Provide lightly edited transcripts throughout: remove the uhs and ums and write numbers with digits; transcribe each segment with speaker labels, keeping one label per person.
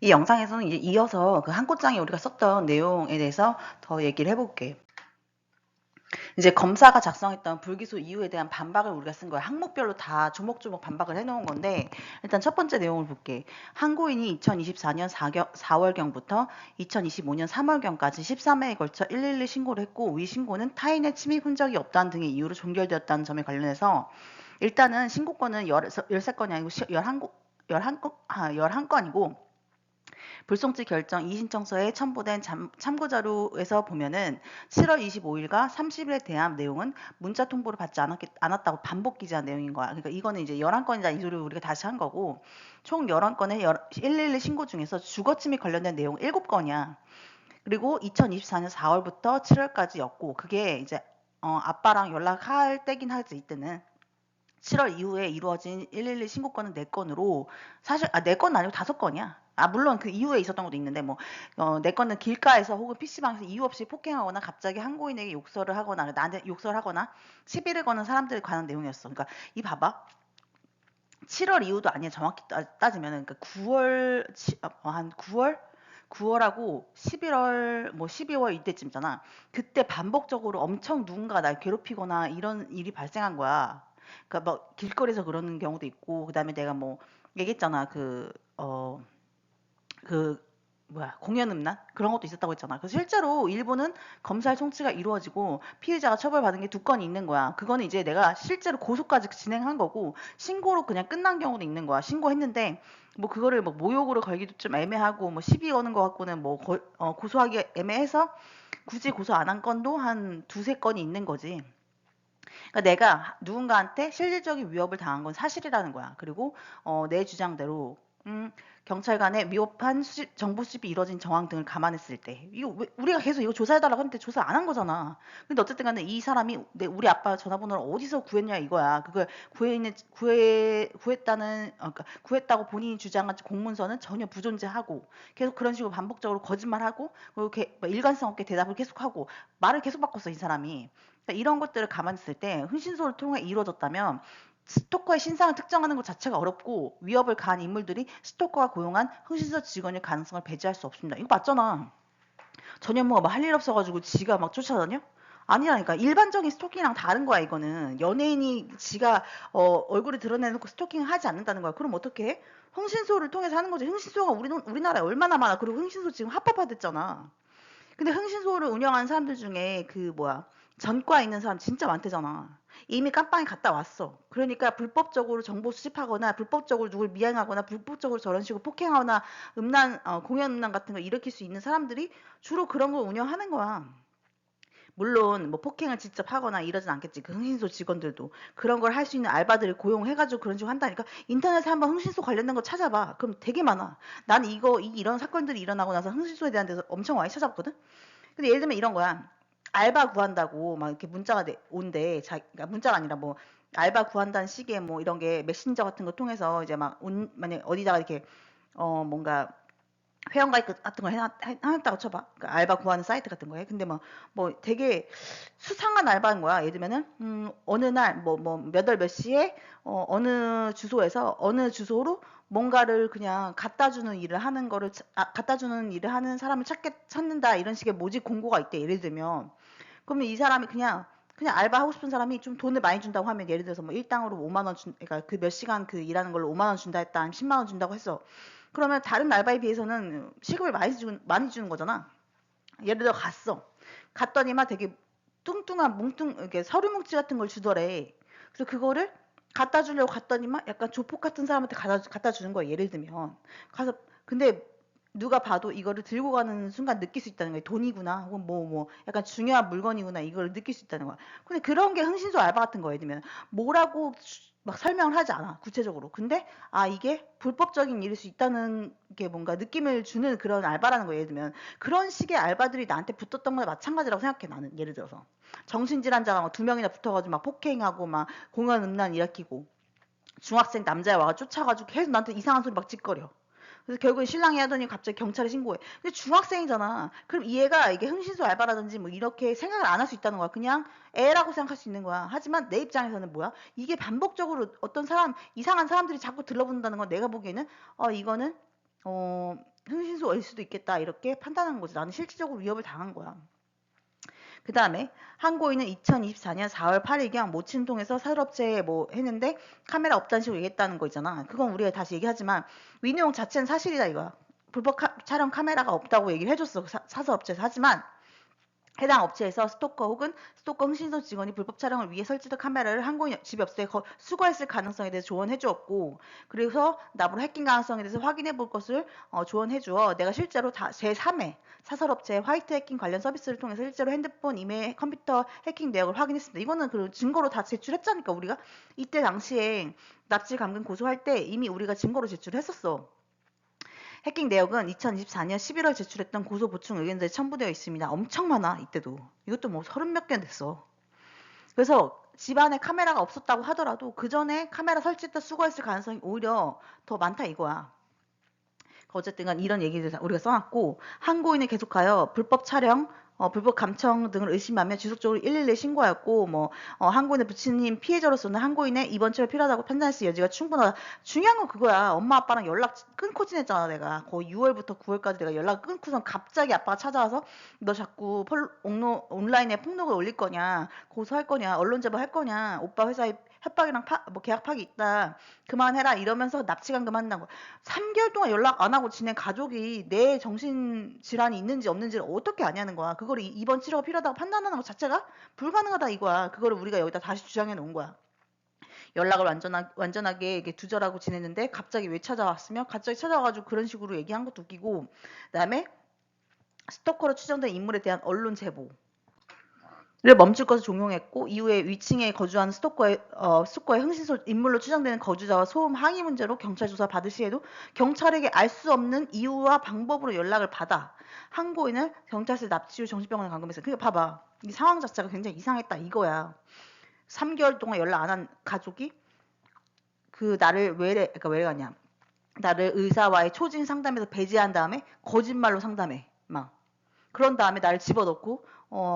Speaker 1: 이 영상에서는 이제 이어서 그 한 꽃장에 우리가 썼던 내용에 대해서 더 얘기를 해볼게. 이제 검사가 작성했던 불기소 이유에 대한 반박을 우리가 쓴 거야. 항목별로 다 조목조목 반박을 해놓은 건데, 일단 첫 번째 내용을 볼게. 항고인이 2024년 4월경부터 2025년 3월경까지 13회에 걸쳐 112 신고를 했고, 위 신고는 타인의 침입 흔적이 없다는 등의 이유로 종결되었다는 점에 관련해서, 일단은 신고건은 13건이 아니고 11건이고, 불송치 결정 이의신청서에 첨부된 참고자료에서 보면은 7월 25일과 30일에 대한 내용은 문자 통보를 받지 않았다고 반복 기재한 내용인 거야. 그러니까 이거는 이제 11건이다 이 소리를 우리가 다시 한 거고, 총 11건의 112 신고 중에서 주거침입 관련된 내용 7건이야. 그리고 2024년 4월부터 7월까지였고, 그게 이제 아빠랑 연락할 때긴 하지 이때는. 7월 이후에 이루어진 112 신고건은 4건으로, 사실 4건은 아니고 5건이야. 물론 그 이후에 있었던 것도 있는데, 뭐 4건은 길가에서 혹은 PC방에서 이유 없이 폭행하거나 갑자기 항고인에게 욕설을 하거나 나한테 욕설을 하거나 시비를 거는 사람들에 관한 내용이었어. 그러니까 이 봐봐. 7월 이후도 아니야. 정확히 따지면은 그러니까 9월 한 9월하고 11월 뭐 12월 이때쯤이잖아. 그때 반복적으로 엄청 누군가 날 괴롭히거나 이런 일이 발생한 거야. 그러니까 뭐 길거리에서 그러는 경우도 있고, 그다음에 내가 뭐 얘기했잖아. 그 뭐야, 공연 음란 그런 것도 있었다고 했잖아. 그래서 실제로 일본은 검찰 송치가 이루어지고 피해자가 처벌받은 게 2건이 있는 거야. 그거는 이제 내가 실제로 고소까지 진행한 거고, 신고로 그냥 끝난 경우도 있는 거야. 신고했는데 뭐 그거를 뭐 모욕으로 걸기도 좀 애매하고, 뭐 시비 거는 거 갖고는 뭐 고소하기 애매해서 굳이 고소 안 한 건도 한 두세 건이 있는 거지. 그러니까 내가 누군가한테 실질적인 위협을 당한 건 사실이라는 거야. 그리고 내 주장대로 경찰 간의 위협한 정보 수집이 이루어진 정황 등을 감안했을 때, 이거 우리가 계속 이거 조사해달라고 했는데 조사 안 한 거잖아. 근데 어쨌든 간에 이 사람이 우리 아빠 전화번호를 어디서 구했냐 이거야. 그걸 그러니까 구했다고 본인이 주장한 공문서는 전혀 부존재하고, 계속 그런 식으로 반복적으로 거짓말하고, 그리고 이렇게 뭐 일관성 없게 대답을 계속하고 말을 계속 바꿨어 이 사람이. 그러니까 이런 것들을 감안했을 때 흥신소를 통해 이루어졌다면, 스토커의 신상을 특정하는 것 자체가 어렵고 위협을 가한 인물들이 스토커가 고용한 흥신소 직원일 가능성을 배제할 수 없습니다. 이거 맞잖아. 전현무가 막 할 일 없어가지고 지가 막 쫓아다녀? 아니라니까. 일반적인 스토킹이랑 다른 거야 이거는. 연예인이 지가 얼굴을 드러내놓고 스토킹을 하지 않는다는 거야. 그럼 어떻게 해? 흥신소를 통해서 하는 거지. 흥신소가 우리나라에 얼마나 많아. 그리고 흥신소 지금 합법화됐잖아. 근데 흥신소를 운영하는 사람들 중에 그 뭐야, 전과에 있는 사람 진짜 많대잖아. 이미 깜빵에 갔다 왔어. 그러니까 불법적으로 정보 수집하거나 불법적으로 누굴 미행하거나 불법적으로 저런 식으로 폭행하거나 공연 음란 같은 거 일으킬 수 있는 사람들이 주로 그런 걸 운영하는 거야. 물론 뭐 폭행을 직접 하거나 이러진 않겠지. 그 흥신소 직원들도 그런 걸 할 수 있는 알바들을 고용해가지고 그런 식으로 한다니까. 인터넷에 한번 흥신소 관련된 거 찾아봐. 그럼 되게 많아. 난 이런 사건들이 일어나고 나서 흥신소에 대한 데서 엄청 많이 찾아봤거든. 근데 예를 들면 이런 거야. 알바 구한다고 막 이렇게 문자가 온대. 그러니까 문자가 아니라 뭐 알바 구한다는 식의 뭐 이런 게 메신저 같은 거 통해서 이제 만약 어디다가 이렇게 뭔가 회원가입 같은 걸 해놨다고 쳐봐. 그러니까 알바 구하는 사이트 같은 거에. 근데 뭐 되게 수상한 알바인 거야. 예를 들면은 어느 날 몇 월 몇 시에 어느 주소에서 어느 주소로 뭔가를 그냥 갖다 주는 일을 하는 사람을 찾는다, 이런 식의 모집 공고가 있대. 예를 들면 그러면 이 사람이 그냥 알바하고 싶은 사람이 좀 돈을 많이 준다고 하면, 예를 들어서 뭐 일당으로 5만 원 그러니까 그 몇 시간 그 일하는 걸로 5만 원 준다 했다, 아니면 10만 원 준다고 했어. 그러면 다른 알바에 비해서는 시급을 많이 주는 거잖아. 예를 들어 갔더니만 되게 뚱뚱한 이렇게 서류 뭉치 같은 걸 주더래. 그래서 그거를 갖다 주려고 갔더니만 약간 조폭 같은 사람한테 갖다 주는 거야. 예를 들면 가서, 근데 누가 봐도 이거를 들고 가는 순간 느낄 수 있다는 거야. 돈이구나, 혹은 뭐 약간 중요한 물건이구나, 이걸 느낄 수 있다는 거야. 근데 그런 게 흥신소 알바 같은 거예요. 예를 들면 뭐라고 막 설명을 하지 않아 구체적으로. 근데 이게 불법적인 일일 수 있다는 게 뭔가 느낌을 주는 그런 알바라는 거예요. 예를 들면 그런 식의 알바들이 나한테 붙었던 거나 마찬가지라고 생각해 나는. 예를 들어서 정신질환자가 막 2명이나 붙어가지고 막 폭행하고 막 공연 음란 일으키고, 중학생 남자애 와가 쫓아가지고 계속 나한테 이상한 소리 막 짓거려. 그래서 결국에 신랑이 하더니 갑자기 경찰에 신고해. 근데 중학생이잖아. 그럼 이 애가 이게 흥신소 알바라든지 뭐 이렇게 생각을 안 할 수 있다는 거야. 그냥 애라고 생각할 수 있는 거야. 하지만 내 입장에서는 뭐야? 이게 반복적으로 이상한 사람들이 자꾸 들러붙는다는 건, 내가 보기에는 이거는 흥신소일 수도 있겠다 이렇게 판단한 거지. 나는 실질적으로 위협을 당한 거야. 그 다음에 한고인은 2024년 4월 8일경 모친을 통해서 사설업체에 뭐 했는데 카메라 없다는 식으로 얘기했다는 거 있잖아. 그건 우리가 다시 얘기하지만 위내용 자체는 사실이다 이거야. 불법 촬영 카메라가 없다고 얘기를 해줬어. 사설업체에서. 하지만 해당 업체에서 스토커 혹은 스토커 흥신소 직원이 불법 촬영을 위해 설치된 카메라를 항공인 집에 없을 때 수거했을 가능성에 대해서 조언해 주었고, 그래서 나보고 해킹 가능성에 대해서 확인해 볼 것을 조언해 주어 내가 실제로 제3회 사설업체 화이트 해킹 관련 서비스를 통해서 실제로 핸드폰, 이메일, 컴퓨터 해킹 내역을 확인했습니다. 이거는 그 증거로 다 제출했자니까. 우리가 이때 당시에 납치 감금 고소할 때 이미 우리가 증거로 제출했었어. 해킹 내역은 2024년 11월 제출했던 고소 보충 의견들이 첨부되어 있습니다. 엄청 많아 이때도. 이것도 뭐 30몇 개 됐어. 그래서 집안에 카메라가 없었다고 하더라도 그 전에 카메라 설치했다 수거했을 가능성이 오히려 더 많다 이거야. 어쨌든 간 이런 얘기를 우리가 써놨고, 항고인은 계속하여 불법 촬영, 불법 감청 등을 의심하며 지속적으로 112에 신고하였고, 항고인의 부친님 피해자로서는 항고인의 입원 치료 필요하다고 판단했을 여지가 충분하다. 중요한 건 그거야. 엄마 아빠랑 연락 끊고 지냈잖아 내가. 거의 6월부터 9월까지 내가 연락 끊고선 갑자기 아빠가 찾아와서 너 자꾸 온라인에 폭로를 올릴 거냐, 고소할 거냐, 언론 제보 할 거냐, 오빠 회사에 협박이랑 뭐 계약 파기 있다, 그만해라 이러면서 납치 감금한다고. 3개월 동안 연락 안 하고 지낸 가족이 내 정신질환이 있는지 없는지를 어떻게 아냐는 거야. 그거를 입원 치료가 필요하다고 판단하는 것 자체가 불가능하다 이거야. 그거를 우리가 여기다 다시 주장해 놓은 거야. 연락을 완전하게 이게 두절하고 지냈는데 갑자기 왜 찾아왔으며 갑자기 찾아와가지고 그런 식으로 얘기한 것도 웃기고, 그다음에 스토커로 추정된 인물에 대한 언론 제보 를 멈출 것을 종용했고, 이후에 위층에 거주하는 스토커의 흥신소 인물로 추정되는 거주자와 소음 항의 문제로 경찰 조사 받을 시에도 경찰에게 알 수 없는 이유와 방법으로 연락을 받아 항고인을 경찰서에 납치 후 정신병원에 감금했어요. 그러니까 봐봐. 이 상황 자체가 굉장히 이상했다 이거야. 3개월 동안 연락 안 한 가족이 나를 그러니까 왜 가냐. 나를 의사와의 초진 상담에서 배제한 다음에 거짓말로 상담해. 막. 그런 다음에 나를 집어넣고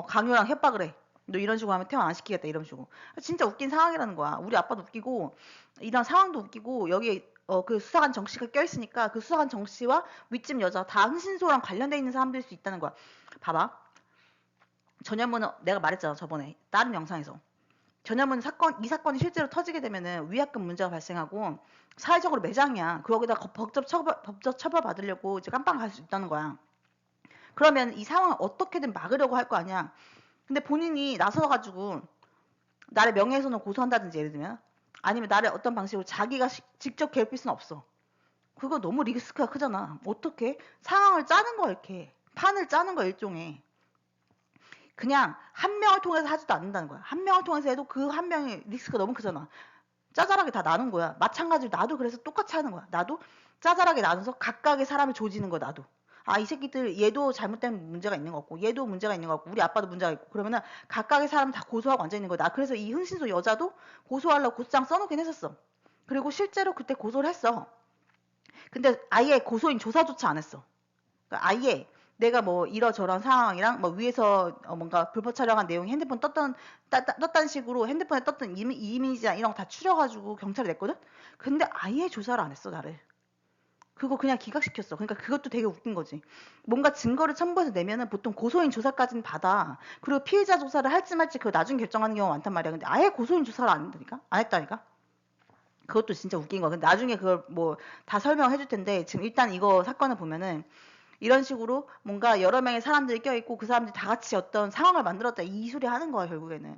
Speaker 1: 강요랑 협박을 해. 너 이런 식으로 하면 퇴원 안 시키겠다 이런 식으로. 진짜 웃긴 상황이라는 거야. 우리 아빠도 웃기고 이런 상황도 웃기고, 여기에 그 수사관 정 씨가 껴있으니까 그 수사관 정 씨와 윗집 여자 다 흥신소랑 관련돼 있는 사람들일 수 있다는 거야. 봐봐. 전현무는 내가 말했잖아 저번에 다른 영상에서. 전현무는 이 사건이 실제로 터지게 되면은 위약금 문제가 발생하고 사회적으로 매장이야. 거기다 법적 처벌 받으려고 이제 깜빵 갈 수 있다는 거야. 그러면 이 상황을 어떻게든 막으려고 할 거 아니야. 근데 본인이 나서가지고 나를 명예훼손을 고소한다든지 예를 들면, 아니면 나를 어떤 방식으로 자기가 직접 괴롭힐 수는 없어. 그거 너무 리스크가 크잖아. 어떻게 상황을 짜는 거야 이렇게. 판을 짜는 거야 일종의. 그냥 한 명을 통해서 하지도 않는다는 거야. 한 명을 통해서 해도 그 한 명의 리스크가 너무 크잖아. 짜잘하게 다 나눈 거야. 마찬가지로 나도 그래서 똑같이 하는 거야. 나도 짜잘하게 나눠서 각각의 사람을 조지는 거야 나도. 아, 이 새끼들 얘도 잘못된 문제가 있는 것 같고 얘도 문제가 있는 것 같고 우리 아빠도 문제가 있고, 그러면은 각각의 사람 다 고소하고 앉아 있는 거야. 나 그래서 이 흥신소 여자도 고소하려고 고소장 써놓긴 했었어. 그리고 실제로 그때 고소를 했어. 근데 아예 고소인 조사조차 안 했어. 그러니까 아예 내가 뭐 이러저런 상황이랑 뭐 위에서 뭔가 불법 촬영한 내용이 핸드폰 떴다는 식으로 핸드폰에 떴던 이미지나 이런 거 다 추려가지고 경찰에 냈거든? 근데 아예 조사를 안 했어 나를. 그거 그냥 기각시켰어. 그러니까 그것도 되게 웃긴 거지. 뭔가 증거를 첨부해서 내면은 보통 고소인 조사까지는 받아. 그리고 피해자 조사를 할지 말지 그거 나중에 결정하는 경우가 많단 말이야. 근데 아예 고소인 조사를 안 했다니까? 안 했다니까? 그것도 진짜 웃긴 거야. 근데 나중에 그걸 뭐 다 설명해 줄 텐데, 지금 일단 이거 사건을 보면은 이런 식으로 뭔가 여러 명의 사람들이 껴있고 그 사람들이 다 같이 어떤 상황을 만들었다 이 소리 하는 거야 결국에는.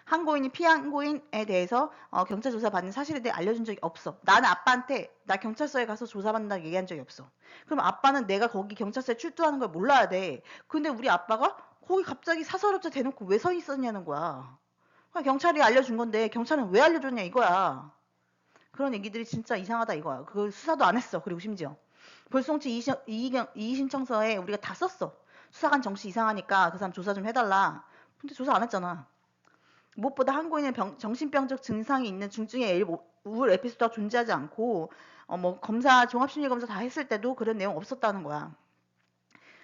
Speaker 1: 항고인이 피항고인에 대해서 경찰 조사 받는 사실에 대해 알려준 적이 없어. 나는 아빠한테 나 경찰서에 가서 조사받는다고 얘기한 적이 없어. 그럼 아빠는 내가 거기 경찰서에 출두하는 걸 몰라야 돼. 근데 우리 아빠가 거기 갑자기 사설업체 대놓고 왜 서 있었냐는 거야. 그냥 경찰이 알려준 건데 경찰은 왜 알려줬냐 이거야. 그런 얘기들이 진짜 이상하다 이거야. 그걸 수사도 안 했어. 그리고 심지어 불송치 이의신청서에 우리가 다 썼어. 수사관 정씨 이상하니까 그 사람 조사 좀 해달라. 근데 조사 안 했잖아. 무엇보다 항고인은 정신병적 증상이 있는 중증의 우울 에피소드가 존재하지 않고 뭐 검사 종합심리검사 다 했을 때도 그런 내용 없었다는 거야.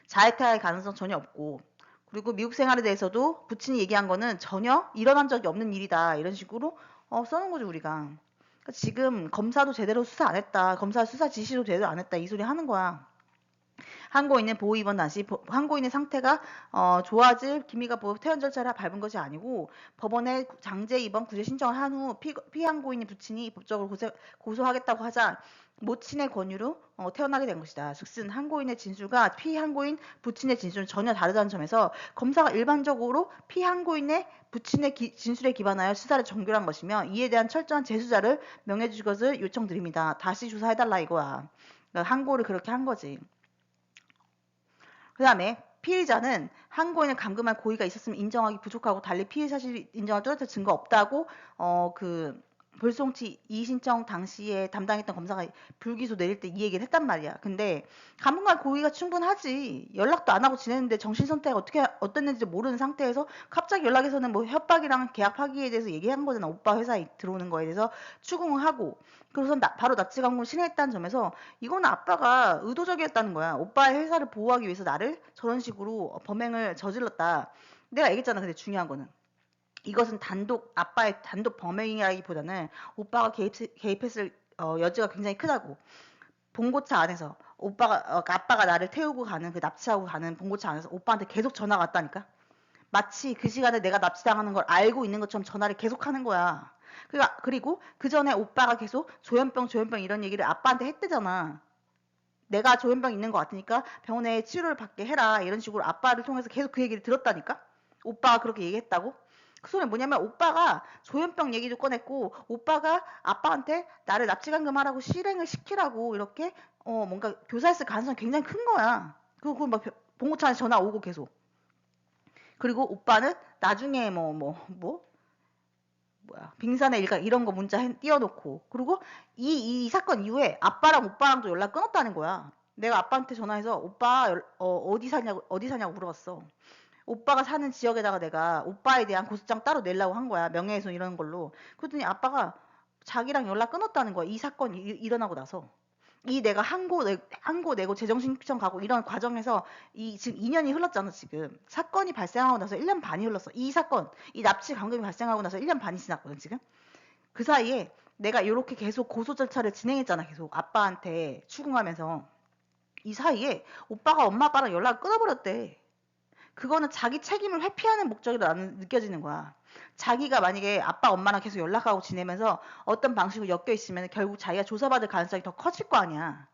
Speaker 1: 자해할 가능성 전혀 없고, 그리고 미국 생활에 대해서도 부친이 얘기한 거는 전혀 일어난 적이 없는 일이다 이런 식으로 써놓은 거죠 우리가. 지금 검사도 제대로 수사 안 했다. 검사 수사 지시도 제대로 안 했다. 이 소리 하는 거야. 항고인의 보호 입원 당시 항고인의 상태가 좋아질 기미가 보여 퇴원 절차를 밟은 것이 아니고 법원에 장제 입원 구제 신청을 한 후 피항고인의 부친이 법적으로 고소하겠다고 하자 모친의 권유로 퇴원하게 된 것이다. 즉슨 항고인의 진술과 피항고인 부친의 진술은 전혀 다르다는 점에서 검사가 일반적으로 피항고인의 부친의 진술에 기반하여 수사를 종결한 것이며 이에 대한 철저한 재수자를 명해 주실 것을 요청드립니다. 다시 조사해달라 이거야. 그러니까 항고를 그렇게 한 거지. 그 다음에 피의자는 항고인을 감금한 고의가 있었으면 인정하기 부족하고 달리 피의 사실이 인정할 뚜렷한 증거 없다고 불송치 이의신청 당시에 담당했던 검사가 불기소 내릴 때 이 얘기를 했단 말이야. 근데 감금한 고의가 충분하지. 연락도 안 하고 지냈는데 정신 상태가 어땠는지 모르는 상태에서 갑자기 연락해서는 뭐 협박이랑 계약 파기에 대해서 얘기한 거잖아. 오빠 회사에 들어오는 거에 대해서 추궁을 하고 그래서 바로 납치 감금을 실행했다는 점에서 이거는 아빠가 의도적이었다는 거야. 오빠의 회사를 보호하기 위해서 나를 저런 식으로 범행을 저질렀다. 내가 얘기했잖아. 근데 중요한 거는 이것은 아빠의 단독 범행이라기보다는 오빠가 개입했을 여지가 굉장히 크다고. 봉고차 안에서 아빠가 나를 태우고 가는 그 납치하고 가는 봉고차 안에서 오빠한테 계속 전화가 왔다니까. 마치 그 시간에 내가 납치당하는 걸 알고 있는 것처럼 전화를 계속 하는 거야. 그리고 그 전에 오빠가 계속 조현병 이런 얘기를 아빠한테 했대잖아. 내가 조현병 있는 것 같으니까 병원에 치료를 받게 해라 이런 식으로 아빠를 통해서 계속 그 얘기를 들었다니까. 오빠가 그렇게 얘기했다고. 그 소리는 뭐냐면 오빠가 조현병 얘기도 꺼냈고 오빠가 아빠한테 나를 납치감금하라고 실행을 시키라고 이렇게 뭔가 교사했을 가능성이 굉장히 큰 거야. 그리고 막 봉고차 안에 전화 오고 계속. 그리고 오빠는 나중에 빙산의 일각 이런 거 문자 띄워놓고 그리고 이 사건 이후에 아빠랑 오빠랑도 연락 끊었다는 거야. 내가 아빠한테 전화해서 오빠 어디 사냐고 물어봤어. 오빠가 사는 지역에다가 내가 오빠에 대한 고소장 따로 내려고 한 거야. 명예훼손 이런 걸로. 그랬더니 아빠가 자기랑 연락 끊었다는 거야. 이 사건이 일어나고 나서. 내가 항고 내고 제정신청 가고 이런 과정에서 지금 2년이 흘렀잖아, 지금. 사건이 발생하고 나서 1년 반이 흘렀어. 이 납치 감금이 발생하고 나서 1년 반이 지났거든, 지금. 그 사이에 내가 이렇게 계속 고소 절차를 진행했잖아, 계속. 아빠한테 추궁하면서. 이 사이에 오빠가 엄마 아빠랑 연락을 끊어버렸대. 그거는 자기 책임을 회피하는 목적으로 나는 느껴지는 거야. 자기가 만약에 아빠 엄마랑 계속 연락하고 지내면서 어떤 방식으로 엮여 있으면 결국 자기가 조사받을 가능성이 더 커질 거 아니야.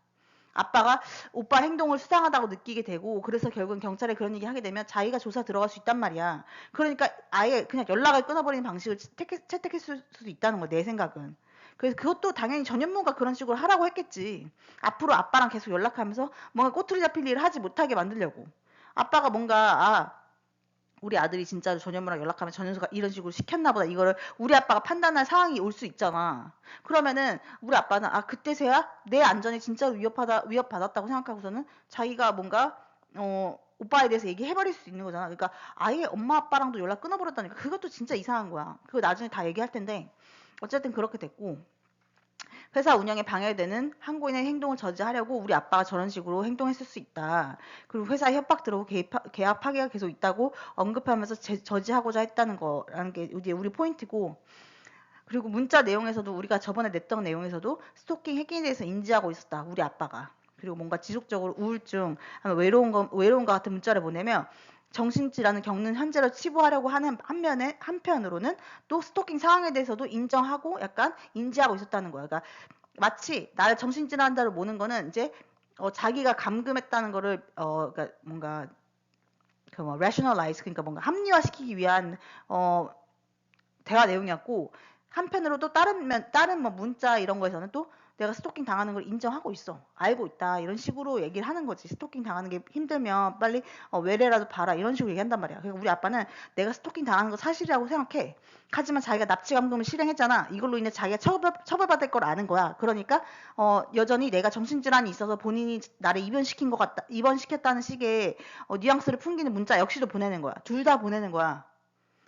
Speaker 1: 아빠가 오빠 행동을 수상하다고 느끼게 되고 그래서 결국은 경찰에 그런 얘기 하게 되면 자기가 조사 들어갈 수 있단 말이야. 그러니까 아예 그냥 연락을 끊어버리는 방식을 채택했을 수도 있다는 거야, 내 생각은. 그래서 그것도 당연히 전현무가 그런 식으로 하라고 했겠지. 앞으로 아빠랑 계속 연락하면서 뭔가 꼬투리 잡힐 일을 하지 못하게 만들려고. 아빠가 뭔가 우리 아들이 진짜로 전현무랑 연락하면 전현수가 이런 식으로 시켰나 보다 이거를 우리 아빠가 판단할 상황이 올 수 있잖아. 그러면은 우리 아빠는 그때서야 내 안전이 진짜로 위협받았다고 생각하고서는 자기가 뭔가 오빠에 대해서 얘기해버릴 수 있는 거잖아. 그러니까 아예 엄마 아빠랑도 연락 끊어버렸다니까 그것도 진짜 이상한 거야. 그거 나중에 다 얘기할 텐데 어쨌든 그렇게 됐고 회사 운영에 방해되는 항고인의 행동을 저지하려고 우리 아빠가 저런 식으로 행동했을 수 있다. 그리고 회사에 협박 들어오고 계약 파기가 계속 있다고 언급하면서 저지하고자 했다는 거라는 게 우리 포인트고 그리고 문자 내용에서도 우리가 저번에 냈던 내용에서도 스토킹 해킹에 대해서 인지하고 있었다. 우리 아빠가. 그리고 뭔가 지속적으로 우울증, 외로운 것 같은 문자를 보내면 정신질환을 겪는 현재로 치부하려고 하는 한편으로는 또 스토킹 상황에 대해서도 인정하고 약간 인지하고 있었다는 거야. 그러니까 마치 나를 정신질환자로 모는 거는 이제 자기가 감금했다는 거를 그러니까 뭔가 rationalize 그러니까 뭔가 합리화시키기 위한 대화 내용이었고 한편으로도 다른 뭐 문자 이런 거에서는 또 내가 스토킹 당하는 걸 인정하고 있어. 알고 있다. 이런 식으로 얘기를 하는 거지. 스토킹 당하는 게 힘들면 빨리 외래라도 봐라. 이런 식으로 얘기한단 말이야. 그러니까 우리 아빠는 내가 스토킹 당하는 거 사실이라고 생각해. 하지만 자기가 납치 감금을 실행했잖아. 이걸로 인해 자기가 처벌받을 걸 아는 거야. 그러니까 여전히 내가 정신질환이 있어서 본인이 나를 입원시켰다는 식의 뉘앙스를 풍기는 문자 역시도 보내는 거야. 둘 다 보내는 거야.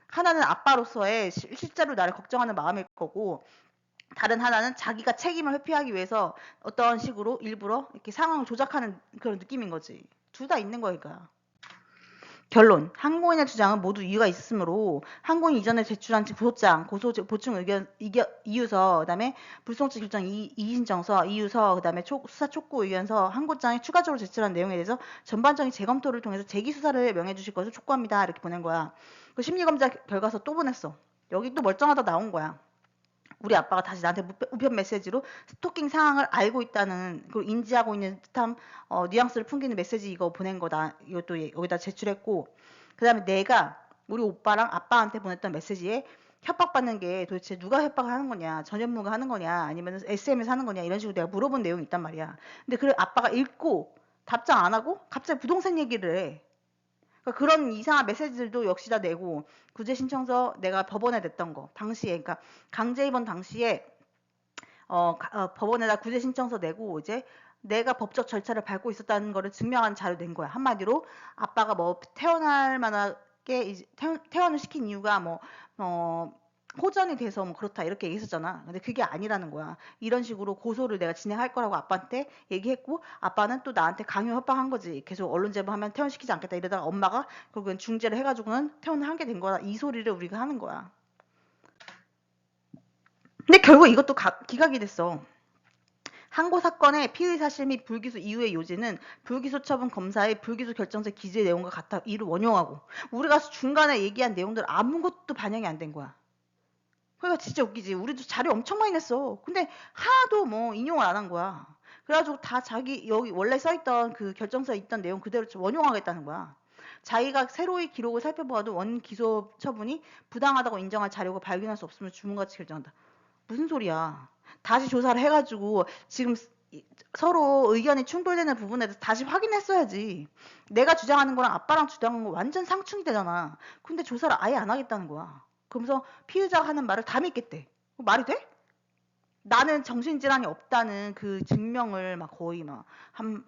Speaker 1: 하나는 아빠로서의 실제로 나를 걱정하는 마음일 거고 다른 하나는 자기가 책임을 회피하기 위해서 어떤 식으로 일부러 이렇게 상황을 조작하는 그런 느낌인 거지. 둘 다 있는 거니까. 결론. 항고인의 주장은 모두 이유가 있으므로 항고인 이전에 제출한 고소장, 보충 의견, 이유서, 그다음에 불송치 결정 이의신청서, 이유서, 그다음에 수사 촉구 의견서, 항고장에 추가적으로 제출한 내용에 대해서 전반적인 재검토를 통해서 재기 수사를 명해 주실 것을 촉구합니다. 이렇게 보낸 거야. 그 심리검사 결과서 또 보냈어. 여기 또 멀쩡하다 나온 거야. 우리 아빠가 다시 나한테 우편 메시지로 스토킹 상황을 알고 있다는, 그 인지하고 있는 듯한 뉘앙스를 풍기는 메시지 이거 보낸 거다. 이것도 여기다 제출했고, 그 다음에 내가 우리 오빠랑 아빠한테 보냈던 메시지에 협박받는 게 도대체 누가 협박을 하는 거냐, 전현무가 하는 거냐, 아니면 SM에서 하는 거냐, 이런 식으로 내가 물어본 내용이 있단 말이야. 근데 그 아빠가 읽고 답장 안 하고 갑자기 부동산 얘기를 해. 그러니까 그런 이상한 메시지들도 역시 다 내고, 구제 신청서 내가 법원에 냈던 거 당시에, 그러니까 강제 입원 당시에 법원에다 구제 신청서 내고 이제 내가 법적 절차를 밟고 있었다는 거를 증명하는 자료 낸 거야. 한마디로 아빠가 뭐 태어날 만하게 이제 퇴원을 시킨 이유가 뭐 호전이 돼서 뭐 그렇다 이렇게 얘기했었잖아. 근데 그게 아니라는 거야. 이런 식으로 고소를 내가 진행할 거라고 아빠한테 얘기했고, 아빠는 또 나한테 강요 협박한 거지. 계속 언론 제보하면 퇴원시키지 않겠다 이러다가 엄마가 결국엔 중재를 해가지고는 퇴원을 하게 된 거야. 이 소리를 우리가 하는 거야. 근데 결국 이것도 기각이 됐어. 항고 사건의 피의 사실 및 불기소 이후의 요지는 불기소 처분 검사의 불기소 결정서 기재 내용과 같아 이를 원용하고, 우리가 중간에 얘기한 내용들 아무것도 반영이 안 된 거야. 그러니까 진짜 웃기지. 우리도 자료 엄청 많이 냈어. 근데 하나도 뭐 인용을 안 한 거야. 그래가지고 다 자기 여기 원래 써있던 그 결정서에 있던 내용 그대로 원용하겠다는 거야. 자기가 새로이 기록을 살펴보아도 원 기소 처분이 부당하다고 인정할 자료가 발견할 수 없으면 주문같이 결정한다. 무슨 소리야. 다시 조사를 해가지고 지금 서로 의견이 충돌되는 부분에 대해서 다시 확인했어야지. 내가 주장하는 거랑 아빠랑 주장하는 거 완전 상충이 되잖아. 근데 조사를 아예 안 하겠다는 거야. 그러면서 피의자가 하는 말을 다 믿겠대. 말이 돼? 나는 정신질환이 없다는 그 증명을 막 거의 막 한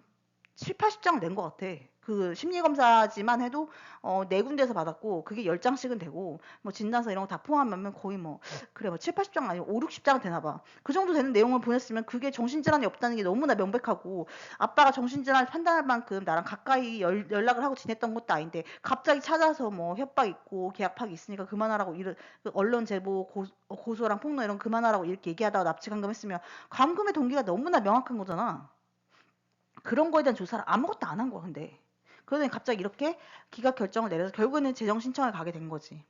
Speaker 1: 7, 80장 낸 것 같아. 그 심리검사지만 해도 네 군데에서 받았고, 그게 10장씩은 되고, 뭐 진단서 이런 거 다 포함하면 거의 뭐 그래 뭐 7, 80장 아니고 5, 60장 되나 봐. 그 정도 되는 내용을 보냈으면 그게 정신질환이 없다는 게 너무나 명백하고, 아빠가 정신질환을 판단할 만큼 나랑 가까이 연락을 하고 지냈던 것도 아닌데 갑자기 찾아서 뭐 협박 있고 계약 파기 있으니까 그만하라고, 이런 그 언론 제보 고소랑 폭로 이런 거 그만하라고 이렇게 얘기하다가 납치 감금했으면 감금의 동기가 너무나 명확한 거잖아. 그런 거에 대한 조사를 아무것도 안 한 거야, 근데. 그러더니 갑자기 이렇게 기각 결정을 내려서 결국에는 재정 신청을 가게 된 거지.